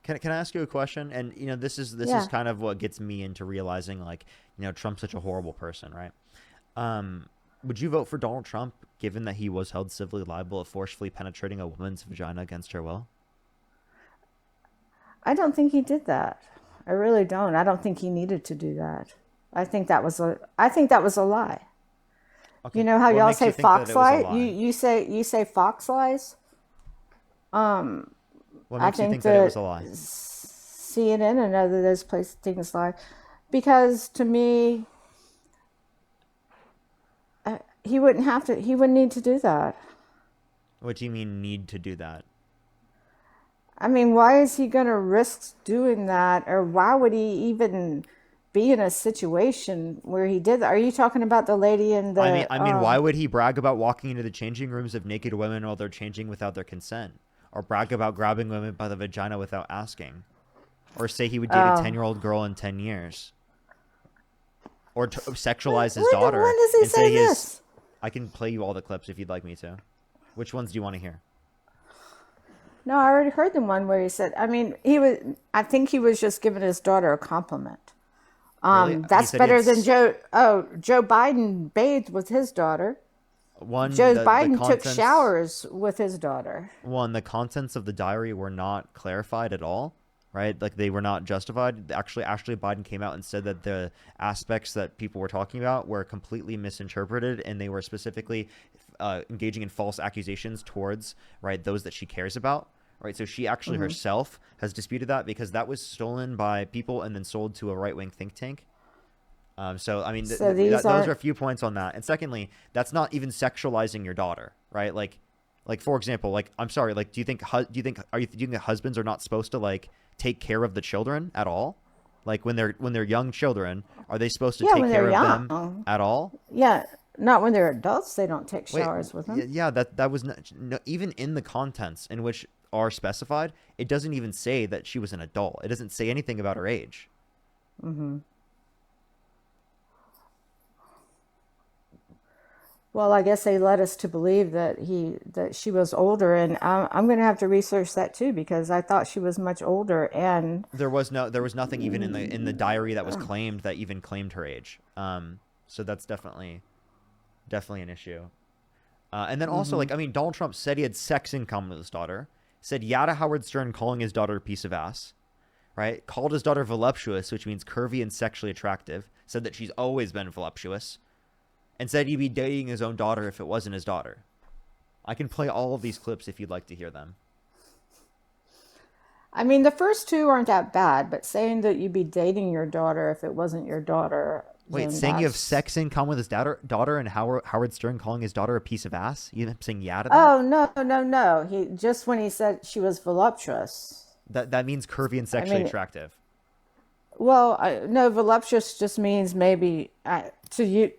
Can I ask you a question? And this is Yeah. kind of what gets me into realizing, like, Trump's such a horrible person, right? Would you vote for Donald Trump given that he was held civilly liable of forcefully penetrating a woman's vagina against her will? I don't think he did that. I really don't. I don't think he needed to do that. I think that was a lie. You Okay. know how What y'all makes you say think that fox it was a lie? lie? You say fox lies? What I makes you think think that it was that a lie? CNN and other those place things lie. Because to me, he wouldn't need to do that. What do you mean need to do that? I mean, why is he going to risk doing that? Or why would he even be in a situation where he did that? Are you talking about the lady in I mean, the, I mean, why would he brag about walking into the changing rooms of naked women while they're changing without their consent, or brag about grabbing women by the vagina without asking, or say he would date a 10-year-old girl in 10 years, or sexualize his when daughter does he and say say his? this? I can play you all the clips if you'd like me to. Which ones do you want to hear? No, I already heard the one where he said, I mean, I think he was just giving his daughter a compliment. Really? He That's said he had better than Joe Biden bathed with his daughter. one Joe the Biden took contents. showers with his daughter. One, the contents of the diary were not clarified at all, right? Like they were not justified. Actually, Ashley Biden came out and said that the aspects that people were talking about were completely misinterpreted, and they were specifically engaging in false accusations towards, right, those that she cares about. Right, so she actually herself has disputed that because that was stolen by people and then sold to a right-wing think tank. So I mean, So these those are aren't, a few points on that. And secondly, that's not even sexualizing your daughter, right? Like for example, like I'm sorry, like do you think that husbands are not supposed to like take care of the children at all? Like when they're young children, are they supposed to yeah, take when they're care of them young. at all? Yeah, not when they're adults, they don't take Wait, showers with them. yeah, that was not, no, even in the contents in which are specified, it doesn't even say that she was an adult. It doesn't say anything about her age. Well, I guess they led us to believe that she was older, and I'm going to have to research that too because I thought she was much older. And There was nothing even in the diary that was claimed that even claimed her age. So that's definitely an issue. And then also, like, I mean, Donald Trump said he had sex in common with his daughter. Said yada Howard Stern, calling his daughter a piece of ass. Right? Called his daughter voluptuous, which means curvy and sexually attractive. Said that she's always been voluptuous, and said he'd be dating his own daughter if it wasn't his daughter. I can play all of these clips if you'd like to hear them. I mean, the first two aren't that bad, but saying that you'd be dating your daughter if it wasn't your daughter, Wait, then saying you have that's. sex in common with his daughter, and Howard Stern calling his daughter a piece of ass? You saying yeah to that? Oh, no, no, no. He just when he said she was voluptuous. That means curvy and I sexually mean, attractive. well, no, voluptuous just means maybe to you.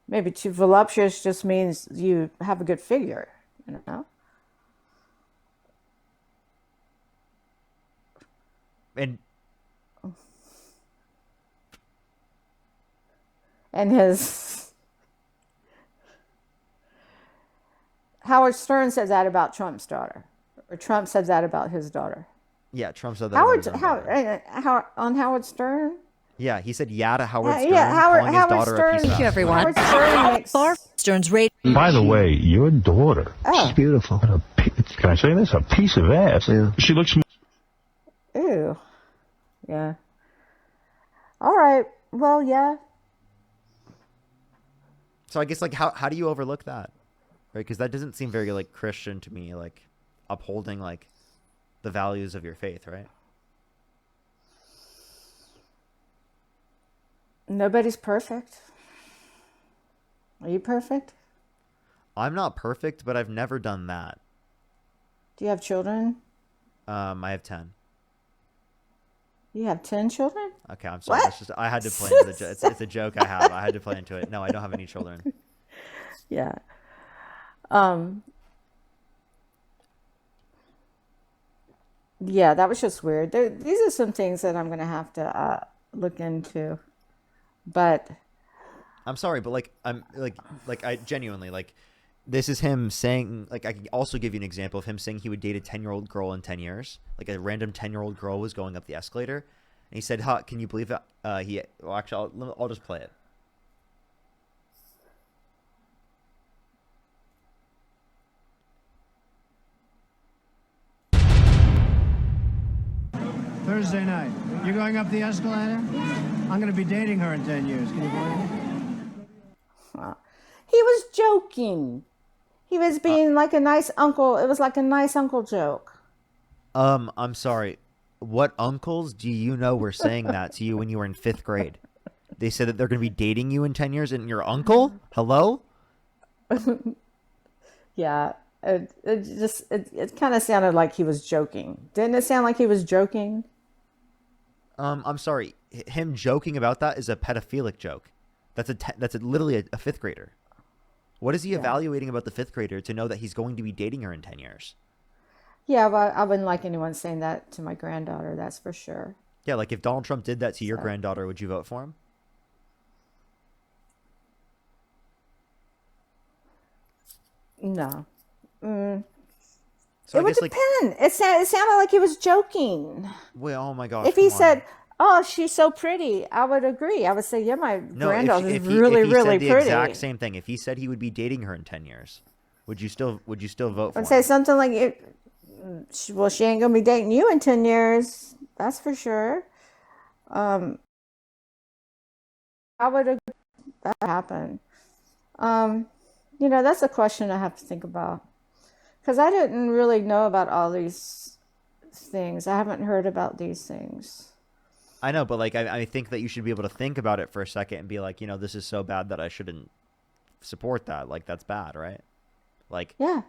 Maybe to voluptuous just means you have a good figure, you know. And And his Howard Stern said that about Trump's daughter, or Trump said that about his daughter. yeah, Trump said that about his own daughter. On Howard Stern. Yeah, he said yeah to Howard Yeah, Stern, calling his Howard daughter a piece Stern. of Thank you, ass. What everyone. Howard happened? Stern Bar makes. Stearns rate. By the way, your daughter, Oh, Beautiful. can I say this? A piece of ass. Yeah. She looks ew. Yeah. All right. Well, yeah. So I guess like how do you overlook that, right? Because that doesn't seem very like Christian to me, like upholding like the values of your faith, right? Nobody's perfect. Are you perfect? I'm not perfect, but I've never done that. Do you have children? I have 10. You have 10 children? Okay, I'm sorry. What? It's just I had to play into the joke. It's a joke I have. I had to play into it. No, I don't have any children. Yeah. Um, Yeah, that was just weird. These are some things that I'm gonna have to look into. But I'm sorry, but like like I genuinely like this is him saying like I can also give you an example of him saying he would date a 10-year-old girl in 10 years. Like a random 10-year-old girl was going up the escalator and he said, "Huh, can you believe that?" He well actually I'll just play it. Thursday night. You're going up the escalator? I'm going to be dating her in 10 years. Can you believe it? he was joking. He was being like a nice uncle. It was like a nice uncle joke. I'm sorry. What uncles do you know were saying that to you when you were in 5th grade? They said that they're going to be dating you in 10 years and your uncle? Hello? Yeah, it kind of sounded like he was joking. Didn't it sound like he was joking? I'm sorry. Him joking about that is a pedophilic joke. That's literally a 5th grader. What is he Yeah. evaluating about the 5th grader to know that he's going to be dating her in 10 years? Yeah, but I wouldn't like anyone saying that to my granddaughter, that's for sure. Yeah, like if Donald Trump did that to your So, granddaughter, would you vote for him? no. So I It would guess like, depend. It sounded like he was joking. well, oh my gosh, If he come on. said, "Oh, she's so pretty," I would agree. I would say, "Yeah, my No, if granddaughter's if really, he said really the exact pretty." same thing, if he said he would be dating her in 10 years, would you still vote I'd for say him? something like, well, she ain't gonna be dating you in 10 years. That's for sure." I would agree that happen. Um, that's a question I have to think about because I didn't really know about all these things. I haven't heard about these things. I know, but like I think that you should be able to think about it for a second and be like, this is so bad that I shouldn't support that. Like that's bad, right? Like Yeah.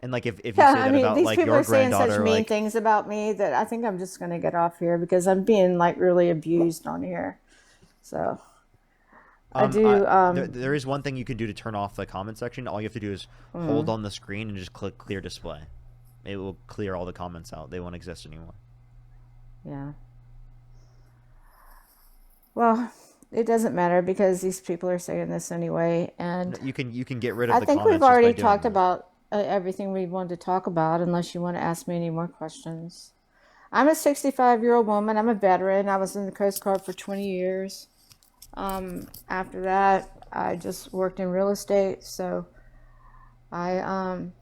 and like if you Yeah, say I that mean, about these like people your are saying such granddaughter, mean like things about me that I think I'm just going to get off here because I'm being like really abused on here. So I do. there is one thing you can do to turn off the comment section. All you have to do is hold on the screen and just click clear display. It will clear all the comments out. They won't exist anymore. Yeah. Well, it doesn't matter because these people are saying this anyway, No, and you can get rid of I the think we've comments just by already doing talked that. about everything we wanted to talk about, unless you want to ask me any more questions. I'm a 65-year-old woman. I'm a veteran. I was in the Coast Guard for 20 years. After that, I just worked in real estate. So I am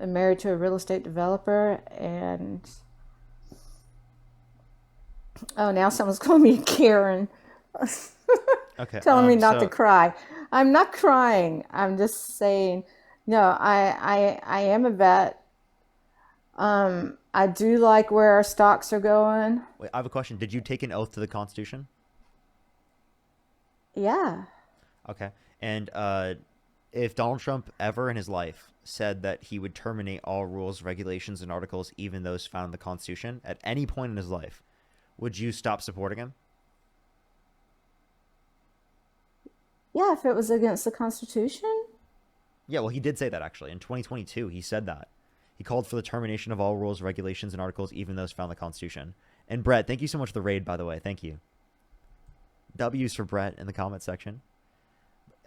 married to a real estate developer, and oh, now someone's calling me Karen, Okay. telling me not to So cry. I'm not crying. I'm just saying, no, I am a vet. I do like where our stocks are going. wait, I have a question. Did you take an oath to the Constitution? Yeah. Okay. And if Donald Trump ever in his life said that he would terminate all rules, regulations, and articles, even those found in the Constitution, at any point in his life, would you stop supporting him? Yeah, if it was against the Constitution. Yeah, well, he did say that actually. In 2022, he said that. He called for the termination of all rules, regulations, and articles, even those found in the Constitution. And Brett, thank you so much for the raid, by the way. Thank you. W's for Brett in the comment section.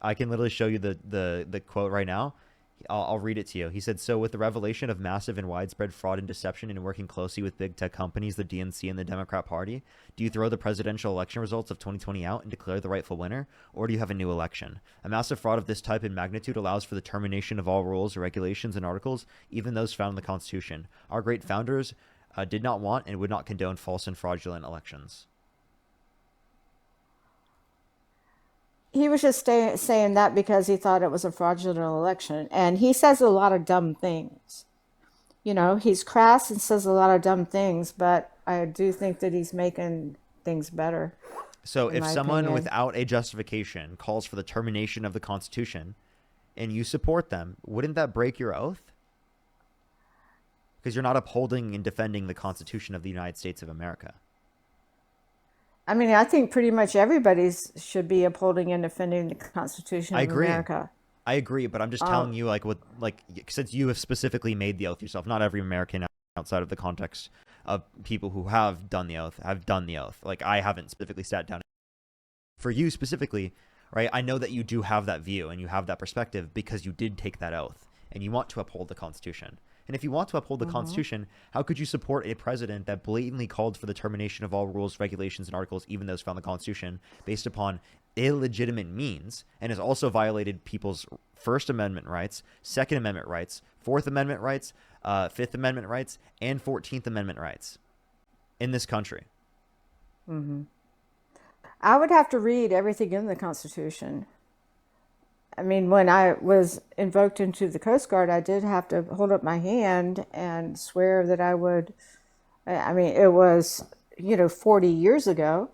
I can literally show you the quote right now. I'll read it to you. He said, "So with the revelation of massive and widespread fraud and deception and working closely with big tech companies, the DNC and the Democrat Party, do you throw the presidential election results of 2020 out and declare the rightful winner? Or do you have a new election? A massive fraud of this type and magnitude allows for the termination of all rules, regulations, and articles, even those found in the Constitution. Our great founders did not want and would not condone false and fraudulent elections." He was just saying that because he thought it was a fraudulent election. And he says a lot of dumb things. He's crass and says a lot of dumb things, but I do think that he's making things better, So in if my someone opinion. without a justification calls for the termination of the Constitution and you support them, wouldn't that break your oath? Because you're not upholding and defending the Constitution of the United States of America. I mean, I think pretty much everybody's should be upholding and defending the Constitution I of agree. America. I agree, but I'm just telling you, like, since you have specifically made the oath yourself, not every American outside of the context of people who have done the oath, Like, I haven't specifically sat down. For you specifically, right, I know that you do have that view and you have that perspective because you did take that oath and you want to uphold the Constitution. And if you want to uphold the Constitution, how could you support a president that blatantly called for the termination of all rules, regulations, and articles, even those found in the Constitution, based upon illegitimate means, and has also violated people's First Amendment rights, Second Amendment rights, Fourth Amendment rights, Fifth Amendment rights, and 14th Amendment rights in this country? I would have to read everything in the Constitution. I mean, when I was invoked into the Coast Guard, I did have to hold up my hand and swear that I would. I mean, it was, 40 years ago,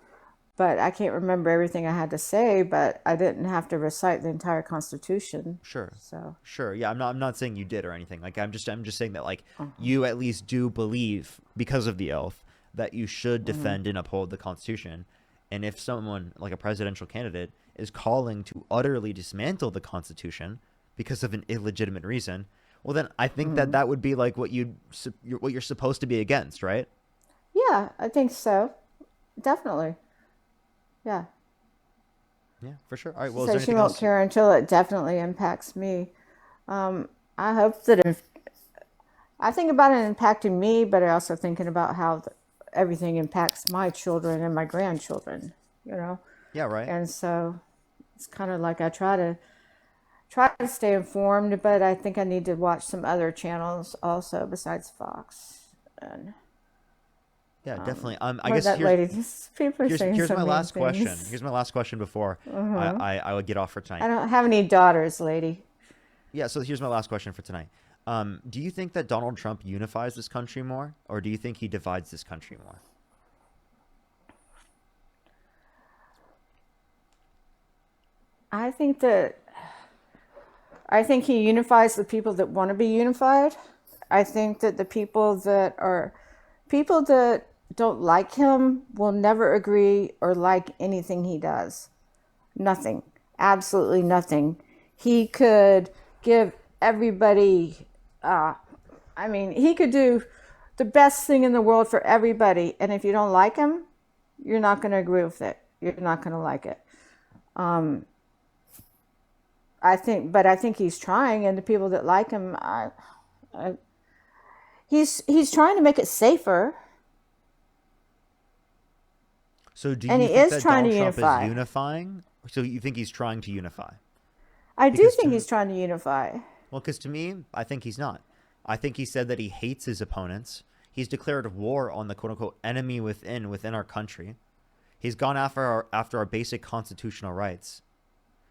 but I can't remember everything I had to say, but I didn't have to recite the entire Constitution. Sure. So, Sure. Yeah, I'm not saying you did or anything. Like, I'm just saying that, like, you at least do believe, because of the oath, that you should defend and uphold the Constitution. And if someone like a presidential candidate is calling to utterly dismantle the Constitution because of an illegitimate reason, well, then I think that would be like what you're supposed to be against, right? yeah, I think so. Definitely. Yeah. Yeah, for sure. All right. Well, So is there she anything won't else? care until it definitely impacts me. I hope that if I think about it impacting me, but I also thinking about how everything impacts my children and my grandchildren, Yeah. Right. And so it's kind of like I try to stay informed, but I think I need to watch some other channels also besides Fox. And Yeah, definitely. I what guess that lady, these people are saying here's so my many last question. things. Here's my last question before I would get off for tonight. I don't have any daughters, lady. Yeah, so here's my last question for tonight. Do you think that Donald Trump unifies this country more, or do you think he divides this country more? I think that I think he unifies the people that want to be unified. I think that the people that don't like him will never agree or like anything he does. Nothing. Absolutely nothing. He could give everybody he could do the best thing in the world for everybody, and if you don't like him, you're not going to agree with it. You're not going to like it. I think he's trying, and the people that like him, he's trying to make it safer, So do and you he think is that trying Donald to Trump unify. is unifying? So you think he's trying to unify? I do Because think he's trying to unify. Well, because to me, I think he's not. I think he said that he hates his opponents. He's declared war on the quote-unquote enemy within our country. He's gone after our basic constitutional rights.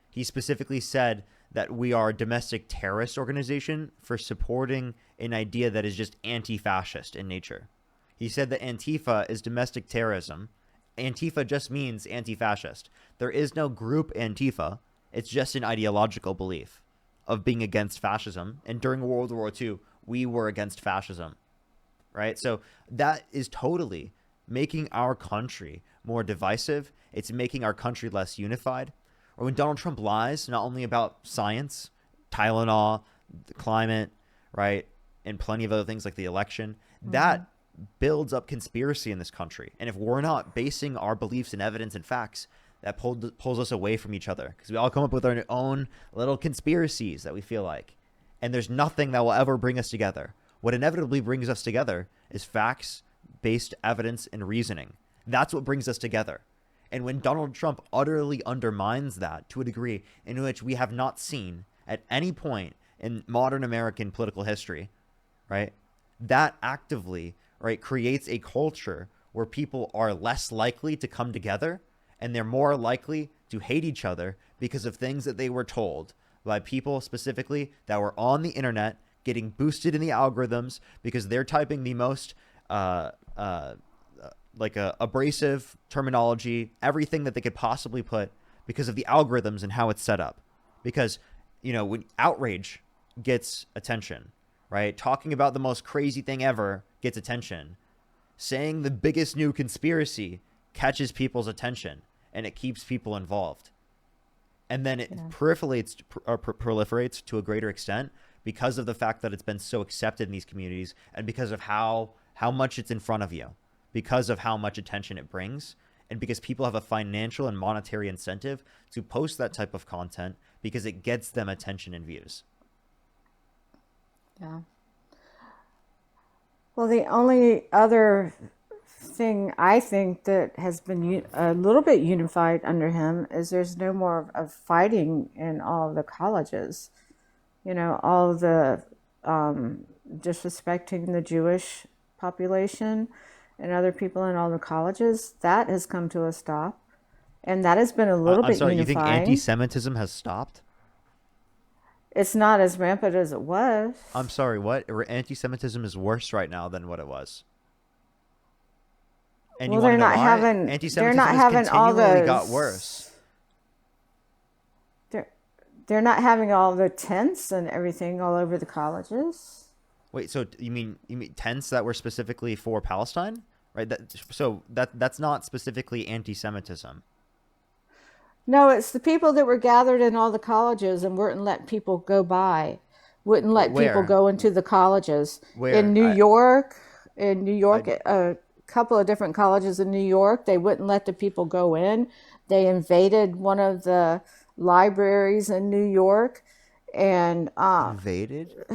He specifically said that we are a domestic terrorist organization for supporting an idea that is just anti-fascist in nature. He said that Antifa is domestic terrorism. Antifa just means anti-fascist. There is no group Antifa. It's just an ideological belief of being against fascism. And during World War II, we were against fascism, right? So that is totally making our country more divisive. It's making our country less unified. Or when Donald Trump lies, not only about science, Tylenol, the climate, right, and plenty of other things like the election, that builds up conspiracy in this country. And if we're not basing our beliefs in evidence and facts, that pulls us away from each other, because we all come up with our own little conspiracies that we feel like. And there's nothing that will ever bring us together. What inevitably brings us together is facts-based evidence and reasoning. That's what brings us together. And when Donald Trump utterly undermines that to a degree in which we have not seen at any point in modern American political history, right, that actively, right, creates a culture where people are less likely to come together, and they're more likely to hate each other because of things that they were told by people specifically that were on the internet, getting boosted in the algorithms because they're typing the most abrasive terminology, everything that they could possibly put, because of the algorithms and how it's set up. Because, when outrage gets attention, right? Talking about the most crazy thing ever gets attention. Saying the biggest new conspiracy catches people's attention, and it keeps people involved. And then it proliferates to a greater extent because of the fact that it's been so accepted in these communities, and because of how much it's in front of you, because of how much attention it brings, and because people have a financial and monetary incentive to post that type of content because it gets them attention and views. Yeah. Well, the only other thing I think that has been a little bit unified under him is there's no more of fighting in all the colleges. You know, all the disrespecting the Jewish population and other people in all the colleges, that has come to a stop. And that has been a little I'm bit sorry, you think unifying. anti-Semitism has stopped? It's not as rampant as it was. I'm sorry, what? Anti-Semitism is worse right now than what it was. And Well, you want they're to know not why? having Anti-Semitism they're not has having all continually got those worse. they're not having all the tents and everything all over the colleges. Wait, so you mean tents that were specifically for Palestine, right? That's not specifically anti-Semitism. No, it's the people that were gathered in all the colleges and wouldn't let people go by, wouldn't let people Where? go into the colleges. Where? In New I York, a couple of different colleges in New York, they wouldn't let the people go in. They invaded one of the libraries in New York and invaded?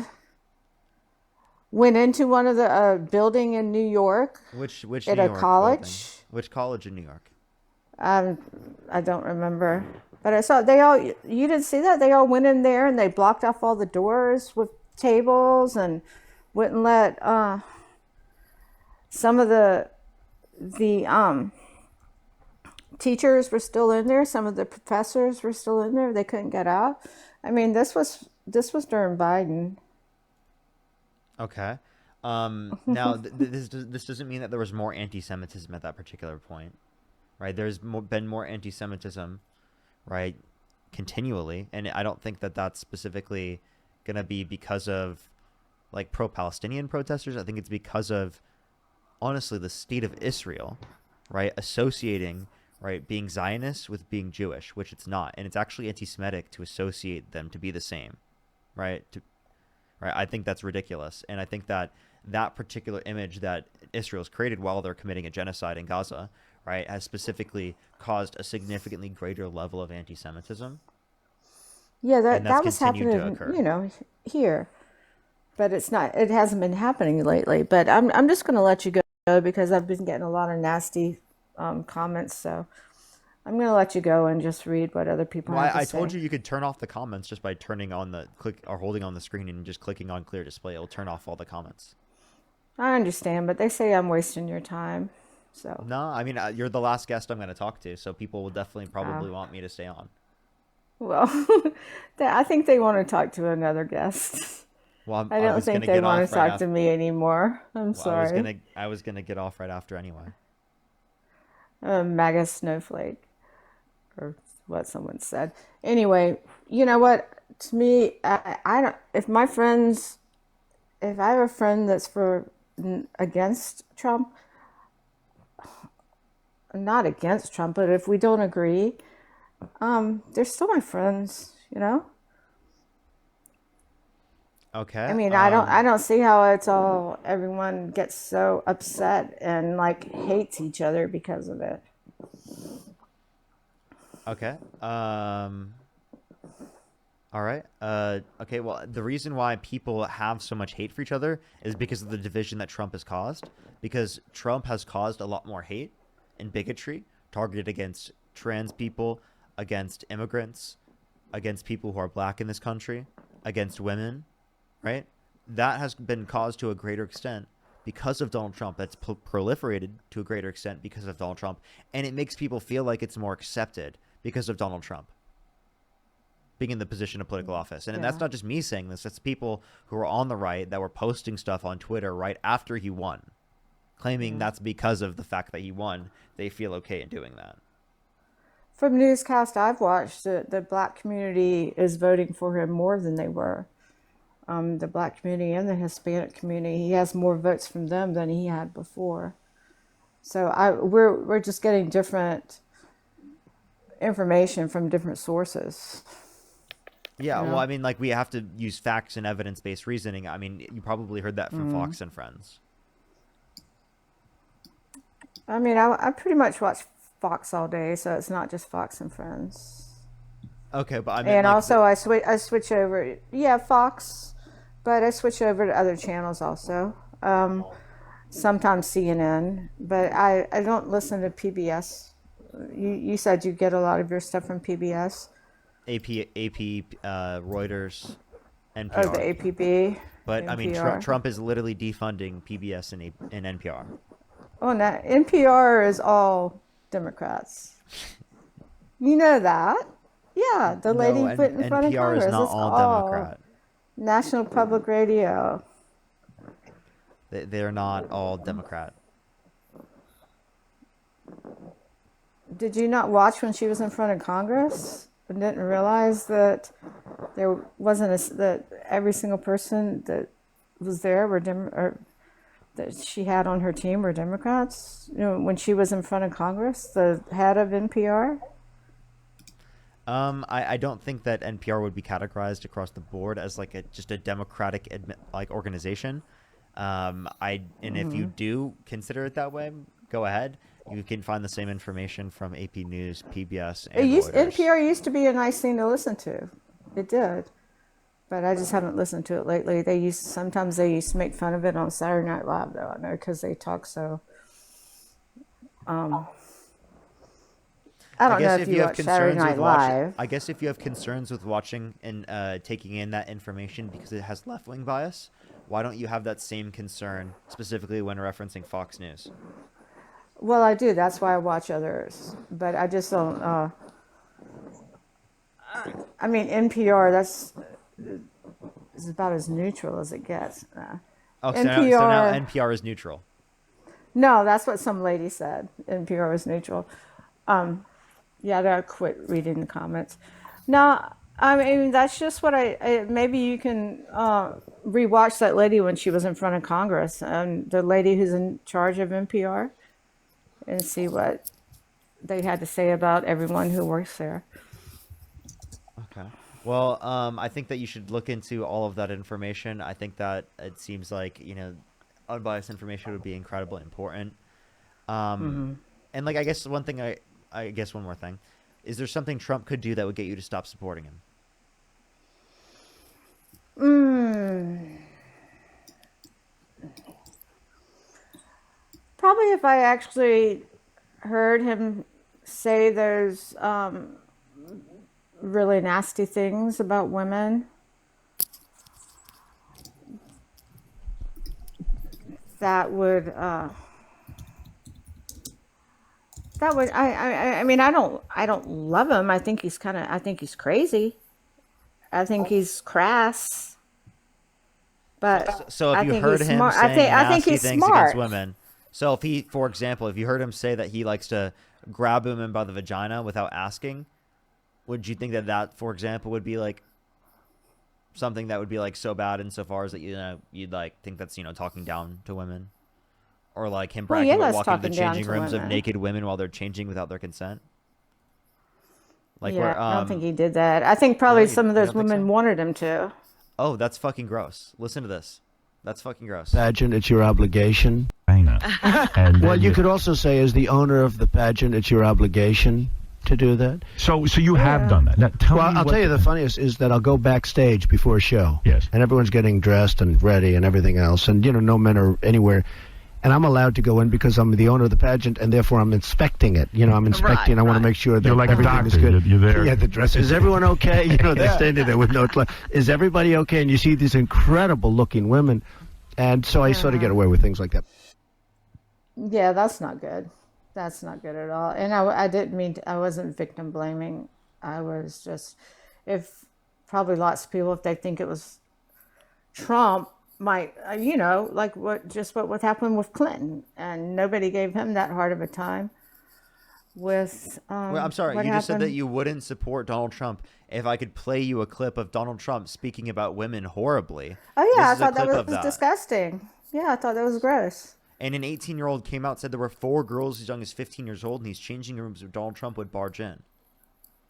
went into one of the building in New York Which at New a York building? college. Which college in New York? I don't remember, but I saw they all. You didn't see that? They all went in there and they blocked off all the doors with tables and wouldn't let some of the teachers were still in there. Some of the professors were still in there. They couldn't get out. I mean, this was during Biden. Okay. Now this doesn't mean that there was more anti-Semitism at that particular point, right? There's been more anti-Semitism, right, continually, and I don't think that that's specifically gonna be because of like pro-Palestinian protesters. I think it's because of honestly the state of Israel, right, associating right being Zionist with being Jewish, which it's not, and it's actually anti-Semitic to associate them to be the same, right? Right, I think that's ridiculous, and I think that that particular image that Israel's created while they're committing a genocide in Gaza, right, has specifically caused a significantly greater level of anti-Semitism, Yeah, and that's that was continued to happening, occur. here, but it's not. It hasn't been happening lately. But I'm just going to let you go because I've been getting a lot of nasty comments. So I'm going to let you go and just read what other people Well, have to I say. told you could turn off the comments just by turning on the click or holding on the screen and just clicking on clear display. It'll turn off all the comments. I understand, but they say I'm wasting your time. So, No, I mean you're the last guest I'm going to talk to, so people will definitely uh, probably want me to stay on. well, I think they want to talk to another guest. Well, I I don't was going think to they get want off to right talk to after. me anymore. I'm Well, sorry. I was gonna get off right after anyway. Maga snowflake, or what someone said. Anyway, you know what? To me, I don't. If I have a friend that's against Trump, not against Trump, but if we don't agree, they're still my friends. You know. I Okay. mean, I don't see how it's all everyone gets so upset and like hates each other because of it. Okay. All right. Okay. Well, the reason why people have so much hate for each other is because of the division that Trump has caused. Because Trump has caused a lot more hate and bigotry targeted against trans people, against immigrants, against people who are black in this country, against women, right? That has been caused to a greater extent because of Donald Trump. That's proliferated to a greater extent because of Donald Trump. And it makes people feel like it's more accepted because of Donald Trump being in the position of political office. And that's Yeah. not just me saying this. That's people who are on the right that were posting stuff on Twitter right after he won, claiming Yeah. that's because of the fact that he won. They feel okay in doing that. From newscasts I've watched, the black community is voting for him more than they were. The black community and the Hispanic community, he has more votes from them than he had before. So we're just getting different information from different sources. Yeah, You well, know? I mean, like we have to use facts and evidence-based reasoning. I mean, you probably heard that from Fox and Friends. I mean, I pretty much watch Fox all day, so it's not just Fox and Friends. Okay, but I meant And like also, I switch over. Yeah, Fox, but I switch over to other channels also. Sometimes CNN, but I don't listen to PBS. You said you get a lot of your stuff from PBS AP, Reuters, or the NPR. APB, But I mean, NPR. Trump is literally defunding PBS and NPR. Oh, no, NPR is all Democrats. You know that? Yeah, the No, lady put and in front of NPR is Congress. not It's all all Democrat. National Public Radio. They're not all Democrat. Did you not watch when she was in front of Congress and didn't realize that there wasn't that every single person that was there or that she had on her team were Democrats? You know, when she was in front of Congress, the head of NPR. I don't think that NPR would be categorized across the board as like just a democratic like organization. And if you do consider it that way, go ahead. You can find the same information from AP News, PBS, and Reuters. NPR used to be a nice thing to listen to. It did. But I just haven't listened to it lately. Sometimes they used to make fun of it on Saturday Night Live, though. I know because they talk so. I don't know if you watch Saturday Night Live. I guess if you have concerns with watching and taking in that information because it has left-wing bias, why don't you have that same concern specifically when referencing Fox News? Well, I do. That's why I watch others. But I just don't. I mean, NPR. Is about as neutral as it gets. Oh, so NPR. now NPR is neutral. No, that's what some lady said. NPR is neutral. Yeah, I gotta quit reading the comments. No, I mean that's just what maybe you can rewatch that lady when she was in front of Congress and the lady who's in charge of NPR, and see what they had to say about everyone who works there. Okay. Well, I think that you should look into all of that information. I think that it seems like, unbiased information would be incredibly important. And like, I guess one more thing. Is there something Trump could do that would get you to stop supporting him? Probably if I actually heard him say those really nasty things about women, that would I mean I don't love him. I think he's crazy. I think he's crass. But So if I you think heard he's him smart. saying I think nasty he's things smart. against women, so if he, for example, if you heard him say that he likes to grab women by the vagina without asking, would you think that, for example, would be like something that would be like so bad insofar as that you'd like think that's talking down to women, or like him bragging about that's walking to the talking down changing to rooms of women. naked women while they're changing without their consent? Like Yeah, where I don't think he did that. I think probably you some of don't those think women so? wanted him to. Oh, that's fucking gross. Listen to this. That's fucking gross. Pageant, it's your obligation. China. And Well, you could also say, as the owner of the pageant, it's your obligation to do that. so you have done that. Now, tell Well, me I'll what tell you the funniest is that I'll go backstage before a show. Yes. And everyone's getting dressed and ready and everything else. And, no men are anywhere. And I'm allowed to go in because I'm the owner of the pageant, and therefore I'm inspecting it. I'm inspecting. I want to make sure that You're like a everything doctor. is good. You're there. Yeah, the dress. Is everyone okay? They're standing there with no clothes. Is everybody okay? And you see these incredible-looking women. And so I sort of get away with things like that. Yeah, that's not good. That's not good at all. And I didn't mean to, I wasn't victim blaming. I was just, if probably lots of people, if they think it was Trump, might, like what happened with Clinton, and nobody gave him that hard of a time. With Well, I'm sorry. what You just said that happened- you wouldn't support Donald Trump if I could play you a clip of Donald Trump speaking about women horribly. Oh yeah, I This is a thought that clip was of disgusting. Yeah, I thought that was gross. And an 18-year-old came out and said there were 4 girls as young as 15 years old, and these changing rooms where Donald Trump would barge in.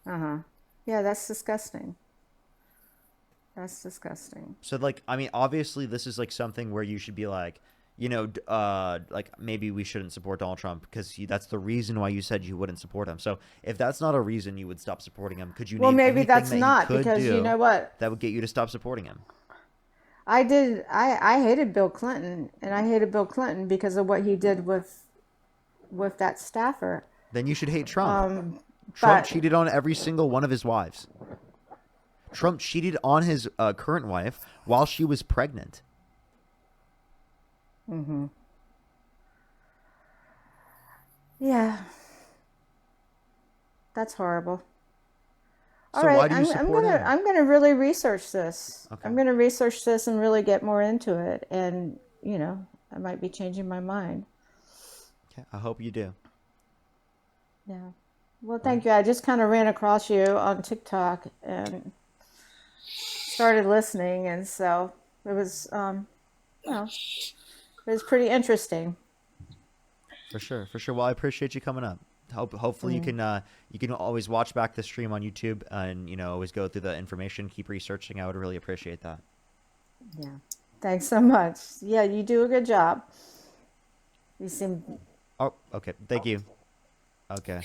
Yeah, that's disgusting. That's disgusting. So like, I mean, obviously this is like something where you should be like, like maybe we shouldn't support Donald Trump because that's the reason why you said you wouldn't support him. So if that's not a reason you would stop supporting him, could you Well, name maybe anything that's that not, he could because you do know what? that would get you to stop supporting him? I hated Bill Clinton, and I hated Bill Clinton because of what he did with that staffer. Then you should hate Trump. Trump But cheated on every single one of his wives. Trump cheated on his current wife while she was pregnant. yeah, that's horrible. All So right, why do you support him? I'm gonna really research this. Okay. I'm gonna research this and really get more into it, and I might be changing my mind. Okay, I hope you do. Yeah. Well, thank you. I just kind of ran across you on TikTok and started listening, and so it was, it was pretty interesting. For sure, for sure. Well, I appreciate you coming up. Hopefully you can always watch back the stream on YouTube and always go through the information, keep researching. I would really appreciate that. Yeah. Thanks so much. Yeah, you do a good job. You seem Oh, okay. Thank you. Okay.